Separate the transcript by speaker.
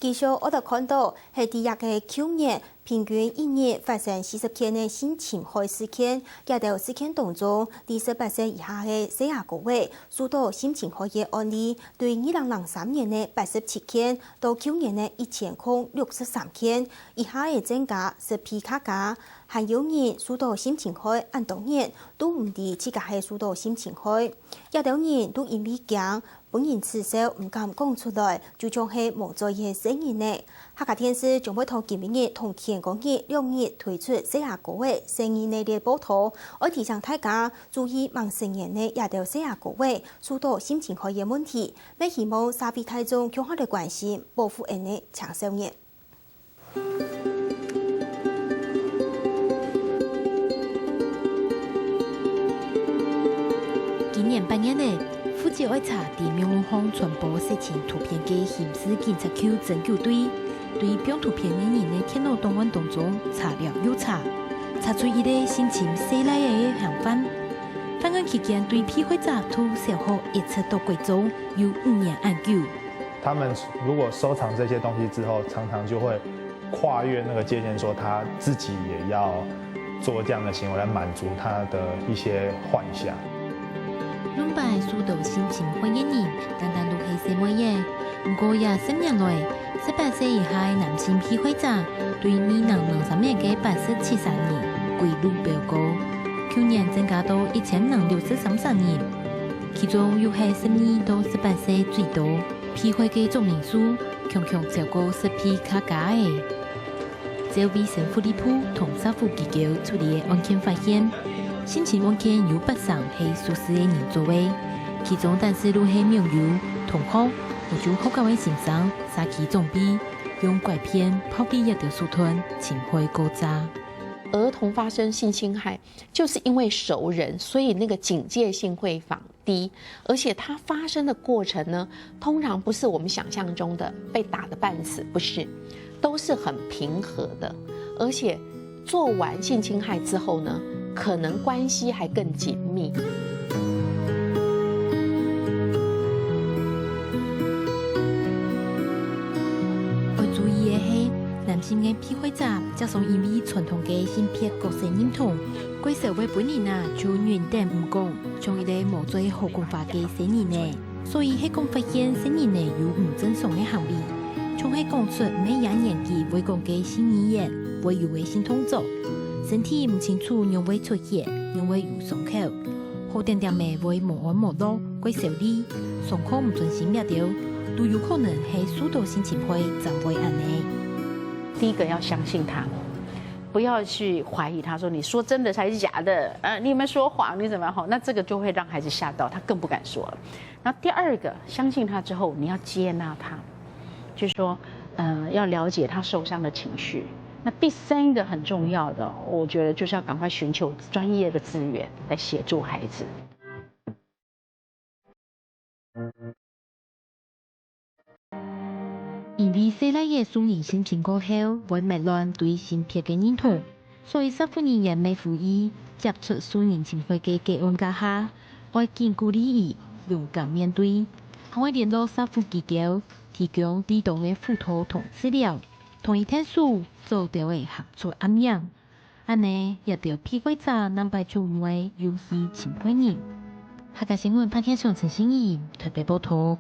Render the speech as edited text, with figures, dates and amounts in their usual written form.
Speaker 1: 继续我哋看到係第一個去年平均一日發生40件嘅性侵害事件，也到事件當中，18歲以下嘅40個位受到性侵害嘅案例，對2003年嘅87件到去年嘅1063件，以下嘅增加是皮卡加，還有人受到性侵害，按當年都唔知自己係受到性侵害，也有人都因為驚。本人此時唔敢講出來，就將係無罪嘅聲音呢。客家電視將會同今日同前個日兩日推出40個位聲音內嘅報道，我提醒大家注意未成年嘅也到40個位受到性侵害嘅問題，咪希望社會大眾強化嘅關心，保護人嘅青少年。
Speaker 2: 今年8月呢。負責愛查地面網傳播色情圖片嘅刑事警察局偵緝隊，對拍圖片嘅人嘅電腦檔案當中查了又查，查出一個性侵4例嘅嫌犯。犯案期間對被害者吐小學一直到貴州有5年安久。
Speaker 3: 他們如果收藏這些東西之後，常常就會跨越那個界限，說他自己也要做這樣的行為來滿足他的一些幻想。
Speaker 2: 兩敗受到性侵害嘅人，單單都係社會嘅。不過也10年來，18歲以下嘅男性被害者對2003年嘅873人歸入報告，去年增加到1063人，其中又係12到18歲最多，被害嘅總人數強超過10批卡加嘅。照衛生福利部同社福機構處理嘅案件發現。性侵案件有8成係熟識嘅人做嘅，其中但是都係苗友、同學或者學校嘅先生、殺其總比，用拐騙、拋棄一條樹團，情害過炸。
Speaker 4: 兒童發生性侵害，就是因為熟人，所以那個警戒性會仿低，而且它發生的過程呢，通常不是我們想象中的被打得半死，不是，都是很平和的，而且做完性侵害之後呢，可能關係還更緊密。
Speaker 2: 要注意的係，男性嘅被害者加上因為傳統嘅性別角色認同，對社會本人啊就原點唔講，將一個無罪合法化嘅聲音呢，所以喺講發現聲音呢有唔正常嘅行為，從喺講出每樣年紀會講嘅性語言，會有嘅性動作。身體唔清楚，又會出血，又會有傷口，好點點嘅會無安無樂，會受力，傷口唔專心滅掉，都有可能係受到性侵害，才會安尼。
Speaker 5: 第一個要相信他，不要去懷疑他，說你說真的還是假的？你有沒有說謊？你怎麼樣？那這個就會讓孩子嚇到，他更不敢說了。然後第二個，相信他之後，你要接納他，就是說，要了解他受傷的情緒。那第三個很重要的，我覺得就是要趕快尋求專業的資源來協助孩子。
Speaker 2: 因為4例嘅數年性侵過後，會迷亂對性別嘅認同，所以社福人員咪呼籲接觸數年侵害嘅個案家下，要堅固禮儀，勇敢面對，還會聯絡社福機構，提供適當嘅輔導同治療。同一天數做到嘅合作安樣，安尼也對被害者能排除外有意侵害人。客家新聞拍片上陳欣怡特別報道。